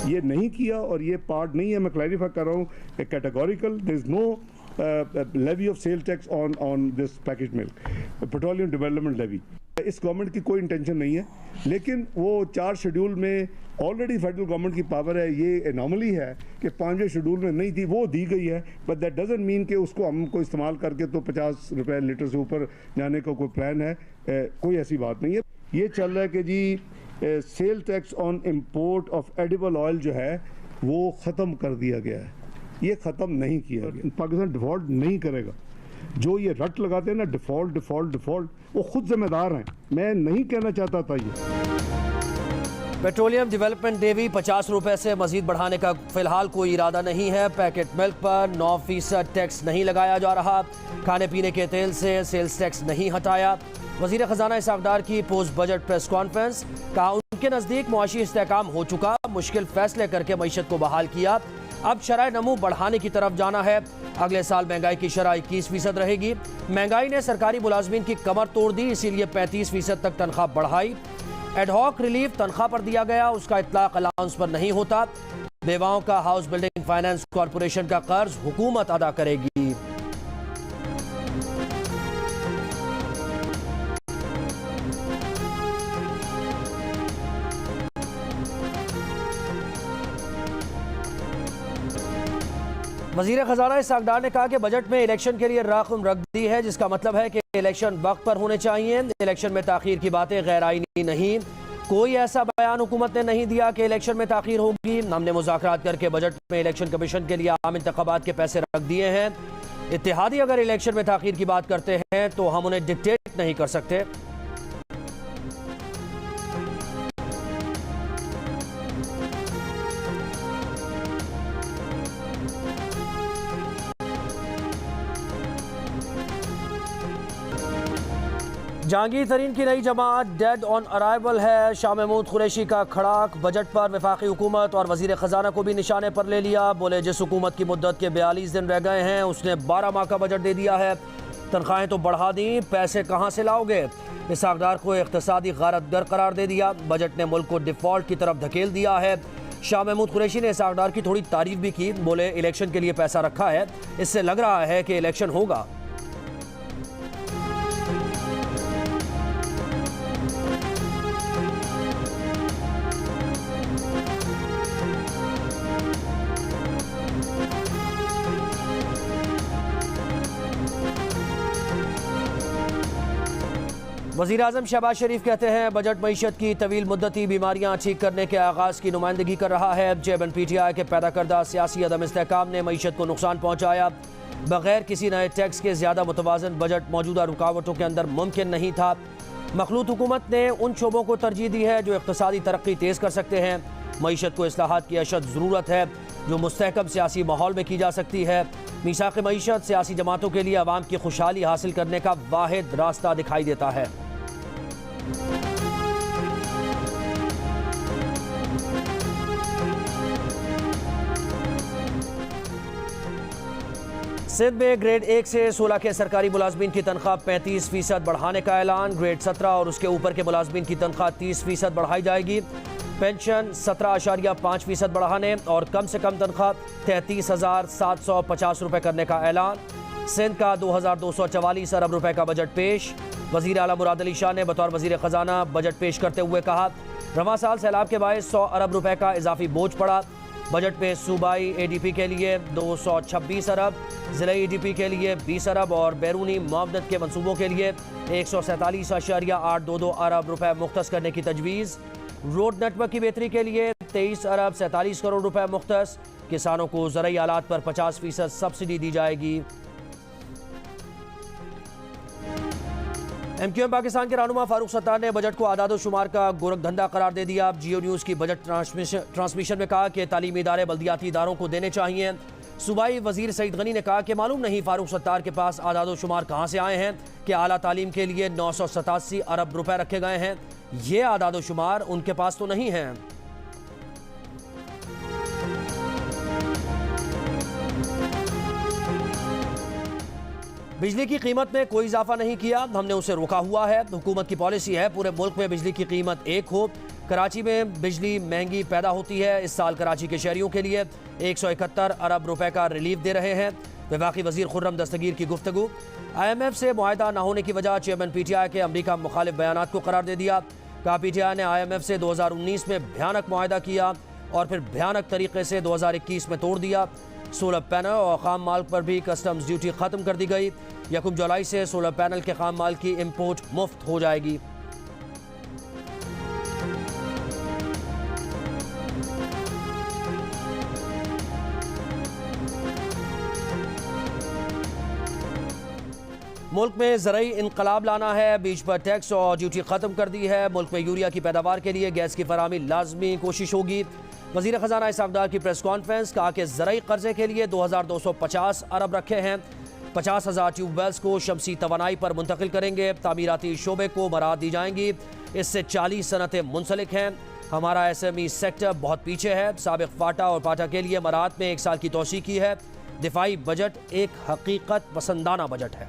ये नहीं किया और ये पार्ट नहीं है। मैं क्लैरिफाई कर रहा हूँ, categorical, there is no levy of sale tax on this package milk, petroleum development levy. इस गवर्नमेंट की कोई इंटेंशन नहीं है, लेकिन वो 4 शेड्यूल में ऑलरेडी फेडरल गवर्नमेंट की पावर है। ये एनॉमली है कि 5वें शेड्यूल में नहीं थी, वो दी गई है, बट दैट डजंट मीन कि उसको हमको इस्तेमाल करके तो 50 रुपये लीटर से ऊपर जाने का कोई प्लान है। कोई ऐसी बात नहीं है। ये चल रहा है कि जी sale tax on import of edible oil जो है वो ख़त्म कर दिया गया है। ये ख़त्म नहीं किया गया। पाकिस्तान डिफ़ॉल्ट नहीं करेगा। जो ये रट लगाते हैं ना, डिफ़ॉल्ट डिफ़ॉल्ट डिफ़ॉल्ट, वो खुद जिम्मेदार हैं। मैं नहीं कहना चाहता था ये। पेट्रोलियम डेवलपमेंट लेवी 50 रुपए से मजीद बढ़ाने का फिलहाल कोई इरादा नहीं है। पैकेट मिल्क पर 9% टैक्स नहीं लगाया जा रहा। खाने पीने के तेल से सेल्स टैक्स नहीं हटाया। वज़ीर ख़जाना इसहाक़ डार की पोस्ट बजट प्रेस कॉन्फ्रेंस, कहा उनके नज़दीक मुआशी इस्तेहकाम हो चुका, मुश्किल फैसले करके मईशत को बहाल किया। अब शरह नमू बढ़ाने की तरफ जाना है। अगले साल महंगाई की शरह 21% रहेगी। महंगाई ने सरकारी मुलाजमीन की कमर तोड़ दी, इसीलिए 35% तक तनख्वाह बढ़ाई। एडहॉक रिलीफ तनख्वाह पर दिया गया, उसका इतलाक अलाउंस पर नहीं होता। बेवाओं का हाउस बिल्डिंग फाइनेंस कॉरपोरेशन का कर्ज हुकूमत अदा करेगी। वज़ीर ख़जाना इसहाक़ डार ने कहा कि बजट में इलेक्शन के लिए रकम रख दी है, जिसका मतलब है कि इलेक्शन वक्त पर होने चाहिए। इलेक्शन में ताख़ीर की बातें गैर आईनी नहीं। कोई ऐसा बयान हुकूमत ने नहीं दिया कि इलेक्शन में ताख़ीर होगी। हमने मुज़ाकरात करके बजट में इलेक्शन कमीशन के लिए आम इंतख़ाबात के पैसे रख दिए हैं। इत्तेहादी अगर इलेक्शन में ताख़ीर की बात करते हैं तो हम उन्हें डिक्टेट नहीं कर सकते। जहांगीर तरीन की नई जमात डेड ऑन अराइवल है। शाह महमूद कुरैशी का खड़ाक बजट पर वफाकी हुकूमत और वज़ीर ख़जाना को भी निशाने पर ले लिया। बोले जिस हुकूमत की मुद्दत के 42 दिन रह गए हैं उसने 12 माह का बजट दे दिया है। तनख्वाहें तो बढ़ा दी, पैसे कहाँ से लाओगे। इसहाक़ डार को इक़्तिसादी गारतगर करार दे दिया। बजट ने मुल्क को डिफ़ॉल्ट की तरफ धकेल दिया है। शाह महमूद कुरैशी ने इसहाक़ डार की थोड़ी तारीफ भी की। बोले इलेक्शन के लिए पैसा रखा है, इससे लग रहा है कि इलेक्शन होगा। वज़ीर आज़म शहबाज शरीफ कहते हैं बजट मईशत की तवील मुद्दती बीमारियां ठीक करने के आगाज़ की नुमाइंदगी कर रहा है। चेयरमैन PTI के पैदा करदा सियासी अदम इस्तेहकाम ने मईशत को नुकसान पहुँचाया। बग़ैर किसी नए टैक्स के ज़्यादा मुतवाज़न बजट मौजूदा रुकावटों के अंदर मुमकिन नहीं था। मखलूत हुकूमत ने उन शोबों को तरजीह दी है जो इक़्तिसादी तरक्की तेज़ कर सकते हैं। मईशत को इस्लाहात की अशद ज़रूरत है जो मुस्तहकम सियासी माहौल में की जा सकती है। मीसाक़ मईशत सियासी जमातों के लिए अवाम की खुशहाली हासिल करने का वाहिद रास्ता दिखाई देता है। सिंध में ग्रेड 1 से 16 के सरकारी मुलाजमीन की तनख्वाह 35% बढ़ाने का ऐलान। ग्रेड 17 और उसके ऊपर के मुलाजमीन की तनख्वाह 30% बढ़ाई जाएगी। पेंशन 17.5% बढ़ाने और कम से कम तनख्वाह 33,750 रुपये करने का ऐलान। सिंध का 2,244 अरब रुपए का बजट पेश। वज़ीर आला मुराद अली शाह ने बतौर वज़ीर ख़जाना बजट पेश करते हुए कहा रवां साल सैलाब के बायस 100 अरब रुपए का इजाफी बोझ पड़ा। बजट में सूबाई ADP के लिए 226 अरब, ज़िले EDP के लिए 20 अरब और बैरूनी मुआवनत के मनसूबों के लिए 147.822 अरब रुपए मुख्तस करने की तजवीज़। रोड नेटवर्क की बेहतरी के लिए 23 अरब 47 करोड़ रुपए मुख्तस। किसानों को ज़रई आलात पर 50% सब्सिडी दी जाएगी। MQM पाकिस्तान के रहनुमा फारूक सत्तार ने बजट को आदाद शुमार का गोरख धंधा करार दे दिया। जियो न्यूज़ की बजट ट्रांसमिशन में कहा कि तालीमी इदारे बल्दियाती इदारों को देने चाहिए। सूबाई वजीर सईद गनी ने कहा कि मालूम नहीं फारूक सत्तार के पास आदाद शुमार कहाँ से आए हैं कि आला तालीम के लिए 987 अरब रुपए रखे गए हैं। ये आदाद शुमार उनके पास तो नहीं हैं। बिजली की कीमत में कोई इजाफा नहीं किया, हमने उसे रोका हुआ है। हुकूमत की पॉलिसी है पूरे मुल्क में बिजली की कीमत एक हो। कराची में बिजली महंगी पैदा होती है। इस साल कराची के शहरियों के लिए 171 अरब रुपए का रिलीफ दे रहे हैं। वफाकी वजीर खुर्रम दस्तगीर की गुफ्तगू। IMF से मुआहदा न होने की वजह चेयरमैन PTI के अमरीका मुखालिफ बयानात को करार दे दिया। कहा PTI ने IMF से 2019 में भयानक मुआहदा किया और फिर भयानक तरीके से 2021 में तोड़ दिया। सोलर पैनल और खाम माल पर भी कस्टम्स ड्यूटी खत्म कर दी गई। 1 जुलाई से सोलर पैनल के खाम माल की इंपोर्ट मुफ्त हो जाएगी। मुल्क में ज़रई इनकलाब लाना है। बीज पर टैक्स और ड्यूटी ख़त्म कर दी है। मुल्क में यूरिया की पैदावार के लिए गैस की फराहमी लाजमी कोशिश होगी। वज़ीर ख़जाना इसाक़दार की प्रेस कॉन्फ्रेंस। कहा कि ज़रई कर्जे के लिए 2250 अरब रखे हैं। 50,000 ट्यूबवेल्स को शमसी तवानाई पर मुंतकिल करेंगे। तामीराती शोबे को मराहत दी जाएंगी। इससे 40 सनतें मुंसलिक हैं। हमारा SME सेक्टर बहुत पीछे है। साबिक़ फाटा और पाटा के लिए मराहत में 1 साल की तोसी की है। दिफाई बजट एक हकीकत पसंदाना बजट है।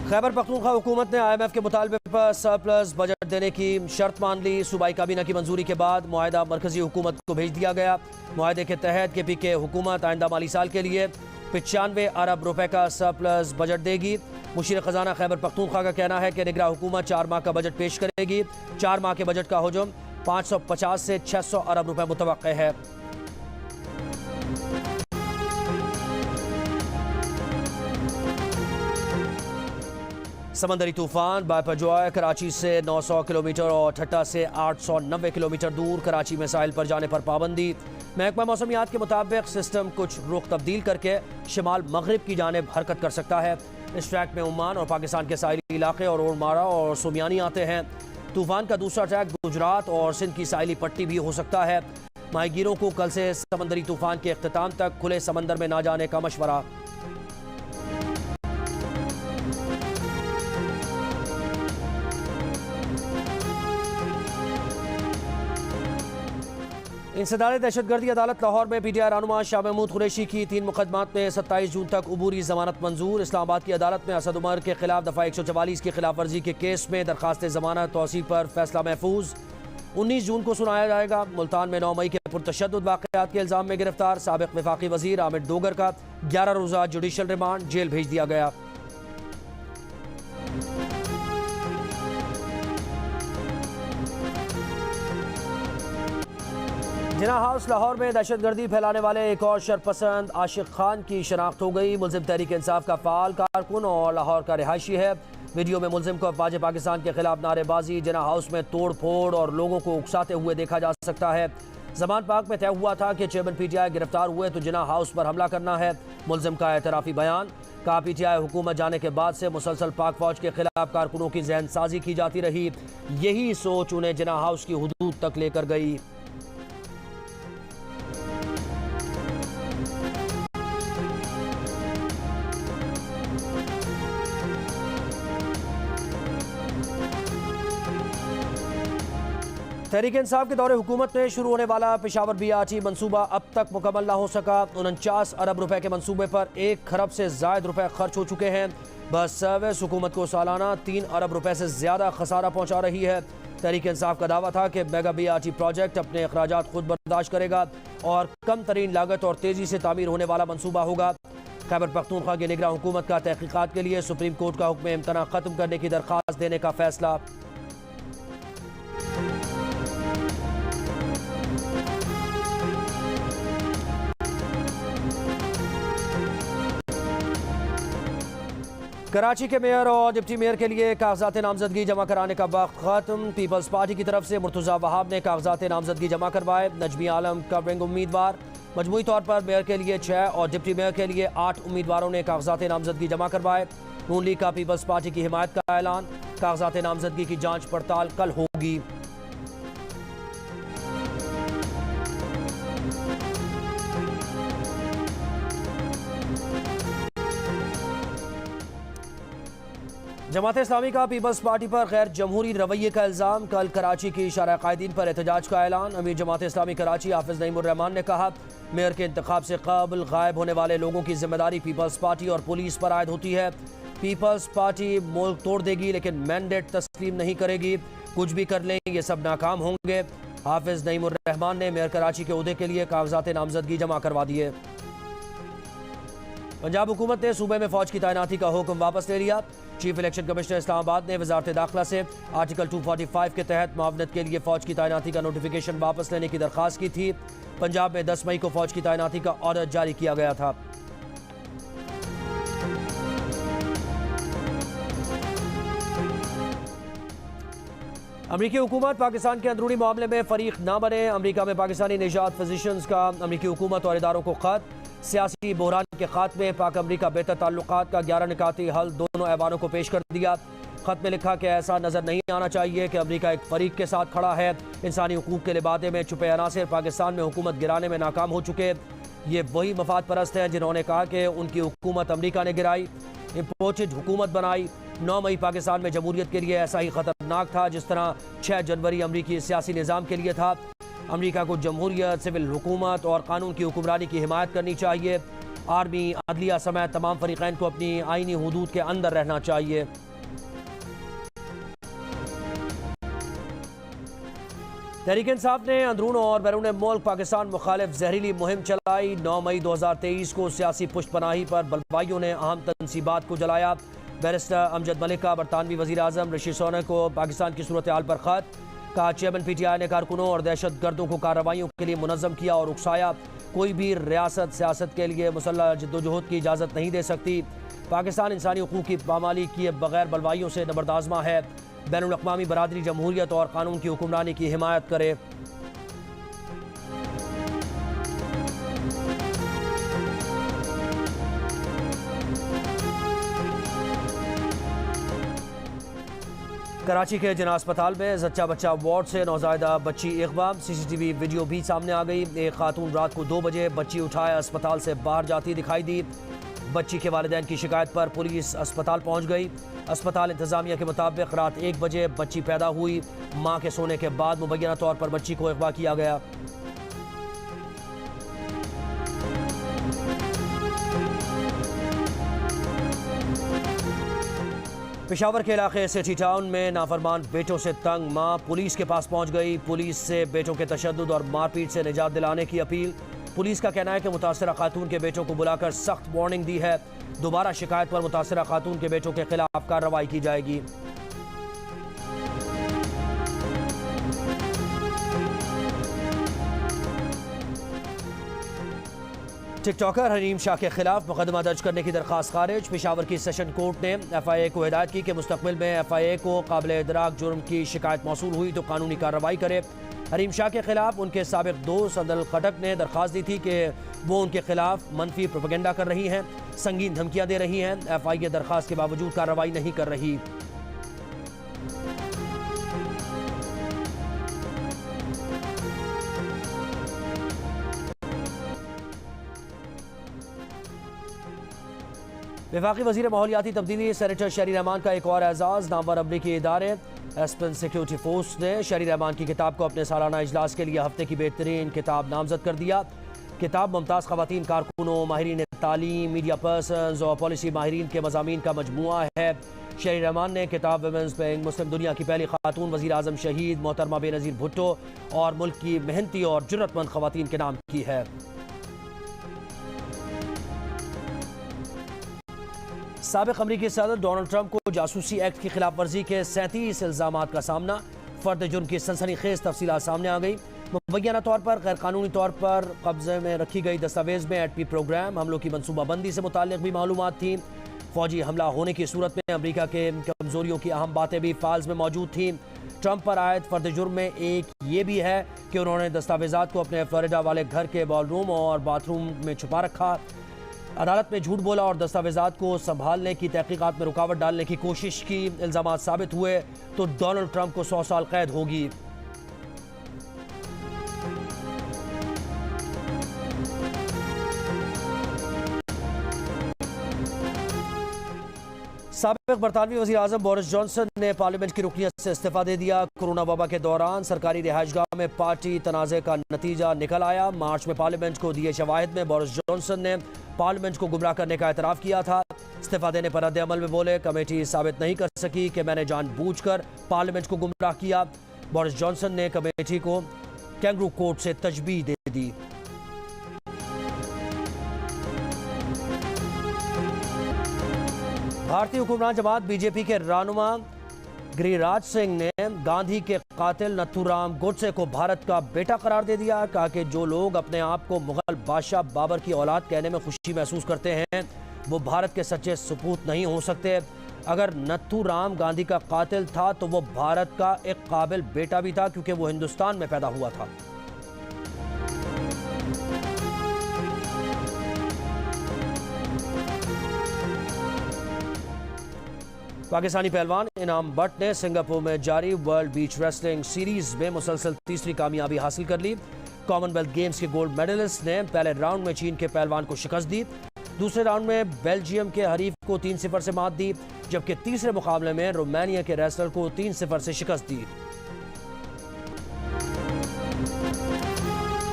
खैबर पख्तूनख्वा हुकूमत ने IMF के मुतालबे पर सरप्लस बजट देने की शर्त मान ली। सूबाई काबीना की मंजूरी के बाद मुआहदा मरकजी हुकूमत को भेज दिया गया। मुआहदे के तहत KPK हुकूमत आइंदा माली साल के लिए 95 अरब रुपए का सरप्लस बजट देगी। मुशीर ख़जाना खैबर पख्तूनख्वा का कहना है कि निगरा हुकूमत 4 माह का बजट पेश करेगी। 4 माह के बजट का हुजूम 550 से 600 अरब रुपए मुतवक्के है। समंदरी तूफान बायपरजॉय कराची से 900 किलोमीटर और ठट्टा से 890 किलोमीटर दूर। कराची में साहिल पर जाने पर पाबंदी। महकमा मौसमियात के मुताबिक सिस्टम कुछ रुख तब्दील करके शिमाल मगरिब की जानिब हरकत कर सकता है। इस ट्रैक में ओमान और पाकिस्तान के साहिली इलाके और ओरमारा और सुमियानी आते हैं। तूफान का दूसरा ट्रैक गुजरात और सिंध की साहिली पट्टी भी हो सकता है। माहीगीरों को कल से समंदरी तूफान के अख्ताम तक खुले समंदर में ना जाने का मशवरा। इंसदाद दहशतगर्दी अदालत लाहौर में PTI रहनुमा शाह महमूद कुरैशी की 3 मुकदमात में 27 जून तक अबूरी जमानत मंजूर। इस्लामाबाद की अदालत में असद उमर के खिलाफ दफ़ा 144 की खिलाफ वर्जी के केस में दरखास्त जमानत तौसीक पर फैसला महफूज। 19 जून को सुनाया जाएगा। मुल्तान में 9 मई के पुरतशद्दुद वाक़यात के इल्ज़ाम में गिरफ्तार साबिक़ वफाकी वज़ीर आमिर डोगर का 11 रोज़ा जुडिशल रिमांड जेल भेज दिया गया। जिन्ना हाउस लाहौर में दहशतगर्दी फैलाने वाले एक और शरपसंद आशिक खान की शनाख्त हो गई। मुल्ज़िम तहरीक इंसाफ का फ़ाल कारकुन और लाहौर का रिहायशी है। वीडियो में मुल्ज़िम को अफवाज पाकिस्तान के खिलाफ नारेबाजी, जिन्ना हाउस में तोड़ फोड़ और लोगों को उकसाते हुए देखा जा सकता है। ज़मान पाक में तय हुआ था कि चेयरमैन PTI गिरफ्तार हुए तो जिन्ना हाउस पर हमला करना है। मुल्ज़िम का एतराफ़ी बयान। कहा PTI हुकूमत जाने के बाद से मुसलसल पाक फौज के खिलाफ कारकुनों की जहन साजी की जाती रही। यही सोच उन्हें जिन्ना हाउस की हुदूद तक लेकर गई। तहरीक इंसाफ के दौरे हुकूमत में शुरू होने वाला पेशावर BRT मनसूबा अब तक मुकम्मल ना हो सका। 49 अरब रुपए के मनसूबे पर 1 खरब से ज़ायद रुपए खर्च हो चुके हैं। बस सर्विस हुकूमत को सालाना 3 अरब रुपए से ज़्यादा खसारा पहुंचा रही है। तहरीक इंसाफ का दावा था कि मेगा BRT प्रोजेक्ट अपने अखराजात खुद बर्दाश्त करेगा और कम तरीन लागत और तेज़ी से तामीर होने वाला मनसूबा होगा। खैबर पख्तूनख्वा की निगरान हुकूमत का तहकीकात के लिए सुप्रीम कोर्ट का हुक्म इम्तना ख़त्म करने की दरख्वास्त देने का फैसला। कराची के मेयर और डिप्टी मेयर के लिए कागजात नामजदगी जमा कराने का वक्त खत्म। पीपल्स पार्टी की तरफ से मुर्तज़ा वहाब ने कागजात नामजदगी जमा करवाए। नजमी आलम कवरिंग उम्मीदवार। मजमूई तौर पर मेयर के लिए 6 और डिप्टी मेयर के लिए 8 उम्मीदवारों ने कागजात नामजदगी जमा करवाए। नून लीग का पीपल्स पार्टी की हिमायत का ऐलान। कागजात नामजदगी की जाँच पड़ताल कल होगी। जमात इस्लामी का पीपल्स पार्टी पर गैर जमहूरी रवैये का इल्ज़ाम। कल कराची की शारा कायदीन पर एहतजाज का ऐलान। अमीर जमात इस्लामी कराची हाफिज नईमुर रहमान ने कहा, मेयर के इंतखाब से कबल गायब होने वाले लोगों की जिम्मेदारी पीपल्स पार्टी और पुलिस पर आयद होती है। पीपल्स पार्टी मुल्क तोड़ देगी लेकिन मैंडेट तस्लीम नहीं करेगी। कुछ भी कर लें ये सब नाकाम होंगे। हाफिज नईमुर रहमान ने मेयर कराची के ओहदे के लिए कागजात नामजदगी जमा करवा दिए। पंजाब हुकूमत ने सूबे में फौज की तैनाती का हुक्म वापस ले लिया। चीफ इलेक्शन कमिश्नर इस्लामाबाद ने वजारत दाखिला से आर्टिकल 245 के तहत मुआवनत के लिए फौज की तैनाती का नोटिफिकेशन वापस लेने की दरख्वास्त की थी। पंजाब में 10 मई को फौज की तैनाती का ऑर्डर जारी किया गया था। अमरीकी हुकूमत पाकिस्तान के अंदरूनी मामले में फरीक ना बने। अमरीका में पाकिस्तानी निजात फिजिशियंस का अमरीकी हुकूमत और इदारों को खत। सियासी बहरान के खात्मे पाक अमरीका बेहतर ताल्लुकात का 11 निकाती हल दोनों ऐवानों को पेश कर दिया। खत में लिखा कि ऐसा नजर नहीं आना चाहिए कि अमरीका एक फरीक के साथ खड़ा है। इंसानी हुकूक के लिबादे में छुपे अनासिर पाकिस्तान में हुकूमत गिराने में नाकाम हो चुके। ये वही मफाद परस्त हैं जिन्होंने कहा कि उनकी हुकूमत अमरीका ने गिराई, इम्पोर्टेड हुकूमत बनाई। 9 मई पाकिस्तान में जमहूरियत के लिए ऐसा ही खतरनाक था जिस तरह 6 जनवरी अमरीकी सियासी निज़ाम के लिए था। अमरीका को जमहूरियत, सिविल हुकूमत और कानून की हुक्मरानी की हिमायत करनी चाहिए। आर्मी, अदलिया समेत तमाम फरीक़ैन को अपनी आईनी हुदूद के अंदर रहना चाहिए। तहरीक इंसाफ ने अंदरून और बैरून मुल्क पाकिस्तान मुखालिफ जहरीली मुहिम चलाई। 9 मई 2023 को सियासी पुष्ट पनाही पर बलवाइयों ने अहम तनसीबात को जलाया। बैरिस्टर अमजद मलिक का बरतानवी वज़ीर आज़म ऋषि सुनक को पाकिस्तान की सूरत हाल पर खत। कहा, चेयरमैन PTI ने कारकुनों और दहशत गर्दों को कार्रवाइयों के लिए मुनज़्ज़म किया और उकसाया। कोई भी रियासत सियासत के लिए मुसल्लह जद्दोजहद की इजाज़त नहीं दे सकती। पाकिस्तान इंसानी हुकूक की पामाली किए बगैर बलवाइयों से नबरदाज़मा है। बैनुल अक़वामी बरादरी जमहूरियत और कानून की हुक्मरानी की हिमायत करे। कराची के जिना अस्पताल में जच्चा बच्चा वार्ड से नौज़ायदा बच्ची अगवा। CCTV वीडियो भी सामने आ गई। एक खातून रात को 2 बजे बच्ची उठाए अस्पताल से बाहर जाती दिखाई दी। बच्ची के वालिदैन की शिकायत पर पुलिस अस्पताल पहुंच गई। अस्पताल इंतजामिया के मुताबिक रात 1 बजे बच्ची पैदा हुई। मां के सोने के बाद मुबैना तौर पर बच्ची को अगवा किया गया। पेशावर के इलाके सिटी टाउन में नाफरमान बेटों से तंग मां पुलिस के पास पहुंच गई। पुलिस से बेटों के तशद्दुद और मारपीट से निजात दिलाने की अपील। पुलिस का कहना है कि मुतासरा खातून के बेटों को बुलाकर सख्त वार्निंग दी है। दोबारा शिकायत पर मुतासरा खातून के बेटों के खिलाफ कार्रवाई की जाएगी। टिकटॉकर हरीम शाह के खिलाफ मुकदमा दर्ज करने की दरखास्त खारिज। पेशावर की सेशन कोर्ट ने FIA को हिदायत की कि मुस्तकबिल में FIA को काबिल इदराक जुर्म की शिकायत मौसूल हुई तो कानूनी कार्रवाई करे। हरीम शाह के खिलाफ उनके साबिक दोस्त अदल खटक ने दरखास्त दी थी कि वो उनके खिलाफ मनफी प्रोपेगेंडा कर रही हैं, संगीन धमकियां दे रही हैं। FIA दरखास्त के बावजूद कार्रवाई नहीं कर रही। वफाकी वज़ीर माहौलियाती तब्दीली सेनेटर शहरी रहमान का एक और एजाज़। नामवर अमरीकी इदारे एस्पेन सिक्योरिटी फोर्स ने शहरी रहमान की किताब को अपने सालाना इजलास के लिए हफ्ते की बेहतरीन किताब नामजद कर दिया। किताब मुमताज़ ख़वातीन कारकुनों, माहिरीन तालीम, मीडिया पर्सनस और पॉलिसी माहिरीन के मज़ामीन का मजमुआ है। शहरी रहमान ने किताब वुमेन्स बैंक मुस्लिम दुनिया की पहली खातून वज़ीर आज़म शहीद मोहतरमा बेनज़ीर भुट्टो और मुल्क की मेहनती और जुर्रतमंद ख़वातीन के नाम की है। साबिक़ अमरीकी सदर डोनाल्ड ट्रंप को जासूसी एक्ट की खिलाफ वर्जी के 37 इल्ज़ामात का सामना। फ़र्द जुर्म की सनसनीखेज़ तफसीलात सामने आ गई। मुबैना तौर पर गैर कानूनी तौर पर कब्जे में रखी गई दस्तावेज़ में एटमी प्रोग्राम, हमलों की मनसूबाबंदी से मुताल्लिक़ भी मालूमात थी। फ़ौजी हमला होने की सूरत में अमरीका के कमज़ोरियों की अहम बातें भी फाइल्स में मौजूद थीं। ट्रंप पर आयद फ़र्द जुर्म में एक ये भी है कि उन्होंने दस्तावेज़ात को अपने फ्लोरिडा वाले घर के बॉलरूम और बाथरूम में छुपा रखा, अदालत में झूठ बोला और दस्तावेज़ात को संभालने की तहकीकात में रुकावट डालने की कोशिश की। इल्ज़ामात साबित हुए तो डोनाल्ड ट्रंप को 100 साल कैद होगी। साबिक बरतानवी वज़ीर आज़म बोरिस जॉनसन ने पार्लियामेंट की रुकनियत से इस्तीफा दे दिया। कोरोना वबा के दौरान सरकारी रिहाइशगाह में पार्टी तनाज़े का नतीजा निकल आया। मार्च में पार्लियामेंट को दिए शवाहिद में बोरिस जॉनसन ने पार्लियामेंट को गुमराह करने का एतराफ़ किया था। इस्तीफा देने पर रद्द अमल में बोले, कमेटी साबित नहीं कर सकी कि मैंने जानबूझकर पार्लियामेंट को गुमराह किया। बोरिस जॉनसन ने कमेटी को कैंगरू कोर्ट से तजबीह दे दी। भारतीय हुक्मरान जमात बीजेपी के रहनुमा गिरिराज सिंह ने गांधी के कातिल नथुराम गोडसे को भारत का बेटा करार दे दिया। कहा कि जो लोग अपने आप को मुगल बादशाह बाबर की औलाद कहने में खुशी महसूस करते हैं वो भारत के सच्चे सपूत नहीं हो सकते। अगर नथुराम गांधी का कातिल था तो वो भारत का एक काबिल बेटा भी था, क्योंकि वो हिंदुस्तान में पैदा हुआ था। पाकिस्तानी पहलवान इनाम बट ने सिंगापुर में जारी वर्ल्ड बीच रेसलिंग सीरीज में मुसलसल तीसरी कामयाबी हासिल कर ली। कॉमनवेल्थ गेम्स के गोल्ड मेडलिस्ट ने पहले राउंड में चीन के पहलवान को शिकस्त दी। दूसरे राउंड में बेल्जियम के हरीफ को 3-0 से मात दी, जबकि तीसरे मुकाबले में रोमानिया के रेसलर को 3-0 से शिकस्त दी।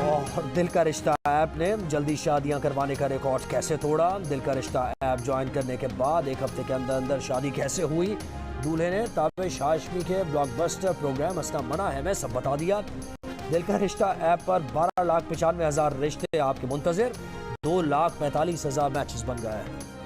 और दिल का रिश्ता ऐप ने जल्दी शादियां करवाने का रिकॉर्ड कैसे तोड़ा। दिल का रिश्ता ऐप ज्वाइन करने के बाद एक हफ्ते के अंदर अंदर शादी कैसे हुई। दूल्हे ने ताबिश हाशमी के ब्लॉकबस्टर प्रोग्राम हंसना मना है में सब बता दिया। दिल का रिश्ता ऐप पर 12,95,000 रिश्ते आपके मुंतजिर, 2,45,000 मैचेस बन गए हैं।